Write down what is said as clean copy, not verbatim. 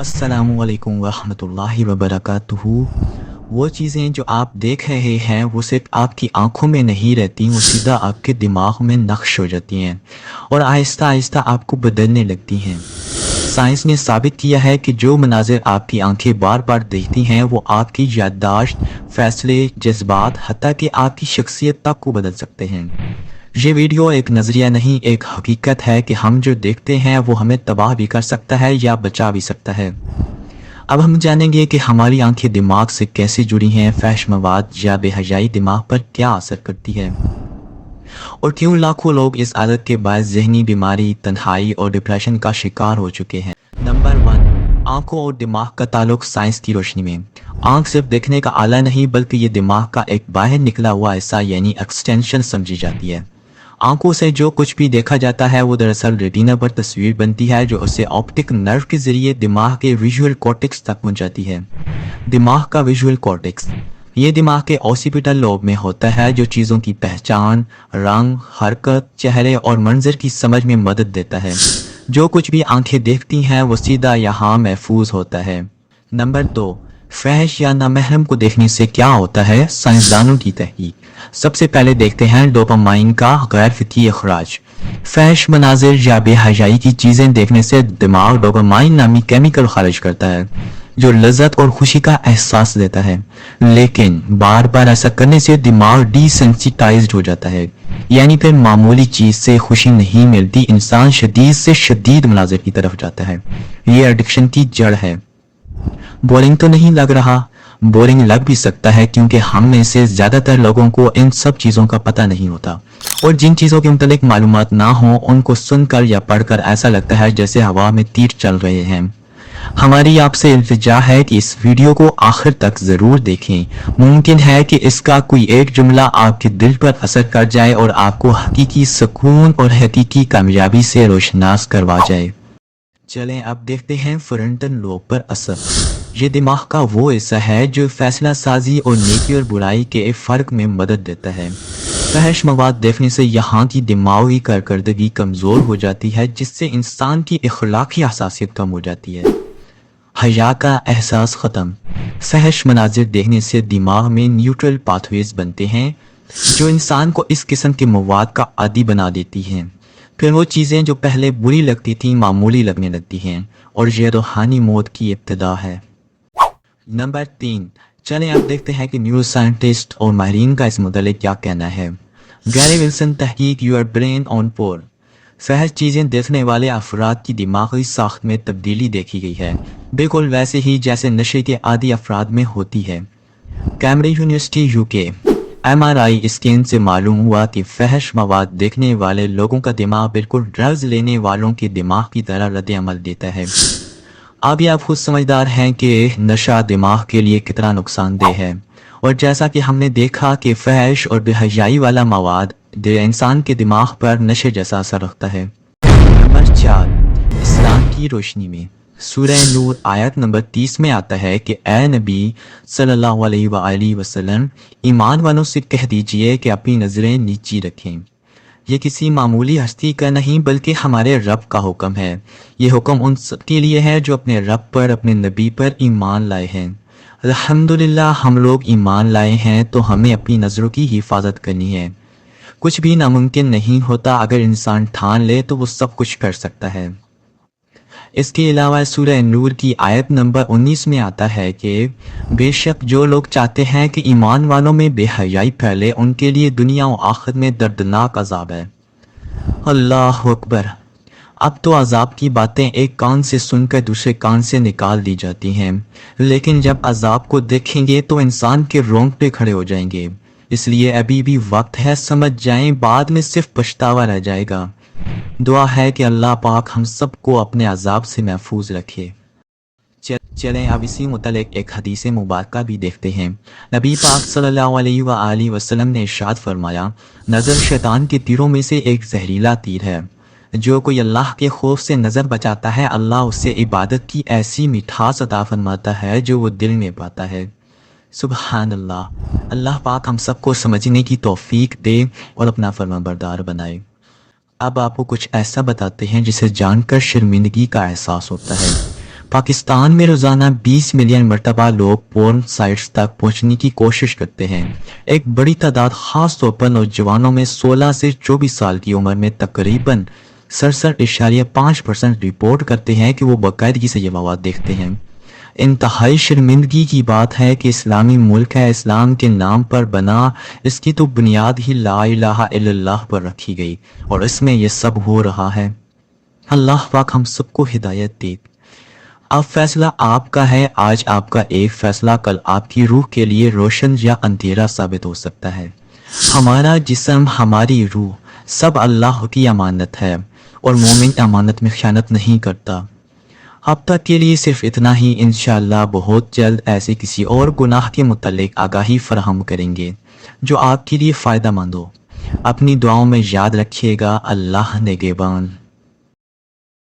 अस्सलामुअलैकुम वरहमतुल्लाहि वबरकातुहू। वो चीज़ें जो आप देख रहे हैं वो सिर्फ आपकी आंखों में नहीं रहती, वो सीधा आपके दिमाग में नक्श हो जाती हैं और आहिस्ता आहिस्ता आपको बदलने लगती हैं। साइंस ने साबित किया है कि जो मनाजिर आपकी आंखें बार बार देखती हैं वो आपकी याददाश्त, फैसले, जज्बात, हत्ता कि आपकी शख्सियत तक को बदल सकते हैं। ये वीडियो एक नज़रिया नहीं, एक हकीकत है कि हम जो देखते हैं वो हमें तबाह भी कर सकता है या बचा भी सकता है। अब हम जानेंगे कि हमारी आंखें दिमाग से कैसे जुड़ी हैं, फैश मवाद या बेहयाई दिमाग पर क्या असर करती है और क्यों लाखों लोग इस आदत के बायस ज़हनी बीमारी, तन्हाई और डिप्रेशन का शिकार हो चुके हैं। नंबर 1, आंखों और दिमाग का ताल्लुक साइंस की रोशनी में। आंख सिर्फ देखने का आला नहीं बल्कि ये दिमाग का एक बाहर निकला हुआ हिस्सा यानी एक्सटेंशन समझी जाती है। आंखों से जो कुछ भी देखा जाता है वो दरअसल रेटिना पर तस्वीर बनती है जो उसे ऑप्टिक नर्व के जरिए दिमाग के विजुअल कॉर्टेक्स तक पहुंचाती है। दिमाग का विजुअल कॉर्टेक्स ये दिमाग के ऑसिपिटल लोब में होता है जो चीज़ों की पहचान, रंग, हरकत, चेहरे और मंजर की समझ में मदद देता है। जो कुछ भी आंखें देखती हैं वो सीधा यहाँ महफूज होता है। नंबर 2, फहश या नामहरम को देखने से क्या होता है, साइंसदानों की तहकीक। सबसे पहले देखते हैं डोपामाइन का गैर फितरी अखराज। फहश मनाजिर या बेहयाई की चीज़ें देखने से दिमाग डोपामाइन नामी केमिकल खारिज करता है जो लज्जत और खुशी का एहसास देता है। लेकिन बार बार ऐसा करने से दिमाग डिसेंसिटाइज्ड हो जाता है, यानी फिर मामूली चीज़ से खुशी नहीं मिलती, इंसान शदीद से शदीद मनाजिर की तरफ जाता है। ये एडिक्शन की जड़ है। बोरिंग तो नहीं लग रहा? बोरिंग लग भी सकता है क्योंकि हम में से ज़्यादातर लोगों को इन सब चीज़ों का पता नहीं होता और जिन चीज़ों के मुतालिक मालूमात ना हो उनको सुनकर या पढ़कर ऐसा लगता है जैसे हवा में तीर चल रहे हैं। हमारी आपसे इल्तिजा है कि इस वीडियो को आखिर तक ज़रूर देखें। मुमकिन है कि इसका कोई एक जुमला आपके दिल पर असर कर जाए और आपको हकीकी सुकून और हकीकी कामयाबी से रोशनास करवा जाए। चलें अब देखते हैं फ्रंटल लोब पर असर। ये दिमाग का वो हिस्सा है जो फैसला साजी और नेकी और बुराई के फ़र्क में मदद देता है। फहश मवाद देखने से यहाँ की दिमागी कारकर्दगी कमज़ोर हो जाती है जिससे इंसान की अखलाकी हसासियत कम हो जाती है। हया का एहसास ख़त्म। फहश मनाजिर देखने से दिमाग में न्यूट्रल पाथवेज बनते हैं जो इंसान को इस किस्म के मवाद का आदी बना देती हैं। फिर वो चीज़ें जो पहले बुरी लगती थीं मामूली लगने लगती हैं और ये रूहानी मौत की इब्तिदा है। नंबर 3, चलें अब देखते हैं कि न्यूरो साइंटिस्ट और माहिरीन का इस मुतालिक क्या कहना है। गैरी विल्सन तहकीक योर ब्रेन ऑन पोर। फहश चीज़ें देखने वाले अफराद की दिमागी साख्त में तब्दीली देखी गई है, बिल्कुल वैसे ही जैसे नशे के आदी अफराद में होती है। Cambridge university UK MRI scan से मालूम हुआ कि फहश मवाद देखने वाले लोगों का दिमाग बिल्कुल ड्रग्स लेने वालों के दिमाग की तरह रद्द अमल देता है। अभी आप खुद समझदार हैं कि नशा दिमाग के लिए कितना नुकसानदेह है और जैसा कि हमने देखा कि फहश और बेहयाई वाला मवाद इंसान के दिमाग पर नशे जैसा असर रखता है। नंबर 4, इस्लाम की रोशनी में। सूरह नूर आयत नंबर 30 में आता है कि ए नबी सल्लल्लाहु अलैहि वसल्लम, ईमान वालों से कह दीजिए कि अपनी नज़रें नीची रखें। ये किसी मामूली हस्ती का नहीं बल्कि हमारे रब का हुक्म है। ये हुक्म उन सब के लिए है जो अपने रब पर, अपने नबी पर ईमान लाए हैं। अल्हम्दुलिल्लाह हम लोग ईमान लाए हैं तो हमें अपनी नज़रों की हिफाजत करनी है। कुछ भी नामुमकिन नहीं होता, अगर इंसान ठान ले तो वो सब कुछ कर सकता है। इसके अलावा सूरह नूर की आयत नंबर 19 में आता है कि बेशक जो लोग चाहते हैं कि ईमान वालों में बेहयाई फैले उनके लिए दुनिया और आखिरत में दर्दनाक अजाब है। अल्लाह अकबर। अब तो अजाब की बातें एक कान से सुनकर दूसरे कान से निकाल दी जाती हैं, लेकिन जब अजाब को देखेंगे तो इंसान के रोंगटे खड़े हो जाएंगे। इसलिए अभी भी वक्त है, समझ जाएं, बाद में सिर्फ पछतावा रह जाएगा। दुआ है कि अल्लाह पाक हम सबको अपने अजाब से महफूज रखे। चलें अब इसी मुतालिक एक हदीस मुबारक भी देखते हैं। नबी पाक सल्लल्लाहु अलैहि वसल्लम ने इरशाद फरमाया, नज़र शैतान के तीरों में से एक जहरीला तीर है। जो कोई अल्लाह के खौफ से नज़र बचाता है अल्लाह उससे इबादत की ऐसी मिठास अता फरमाता है जो वो दिल में पाता है। सुबहान अल्लाह। अल्लाह पाक हम सबको समझने की तौफीक दे और अपना फरमाबरदार बनाए। अब आपको कुछ ऐसा बताते हैं जिसे जानकर शर्मिंदगी का एहसास होता है। پاکستان میں روزانہ 20 ملین مرتبہ لوگ پورن سائٹس تک پہنچنے کی کوشش کرتے ہیں۔ ایک بڑی تعداد خاص طور پر نوجوانوں میں 16 سے 24 سال کی عمر میں تقریباً 67.5% رپورٹ کرتے ہیں کہ وہ باقاعدگی سے یہ مواد دیکھتے ہیں۔ انتہائی شرمندگی کی بات ہے کہ اسلامی ملک ہے، اسلام کے نام پر بنا، اس کی تو بنیاد ہی لا الہ الا اللہ پر رکھی گئی، اور اس میں یہ سب ہو رہا ہے۔ اللہ پاک ہم سب کو ہدایت دے۔ اب فیصلہ آپ کا ہے، آج آپ کا ایک فیصلہ کل آپ کی روح کے لیے روشن یا اندھیرا ثابت ہو سکتا ہے۔ ہمارا جسم، ہماری روح، سب اللہ کی امانت ہے، اور مومن امانت میں خیانت نہیں کرتا۔ اب تک کے لیے صرف اتنا ہی، انشاءاللہ بہت جلد ایسے کسی اور گناہ کے متعلق آگاہی فراہم کریں گے جو آپ کے لیے فائدہ مند ہو۔ اپنی دعاؤں میں یاد رکھیے گا۔ اللہ نگہبان۔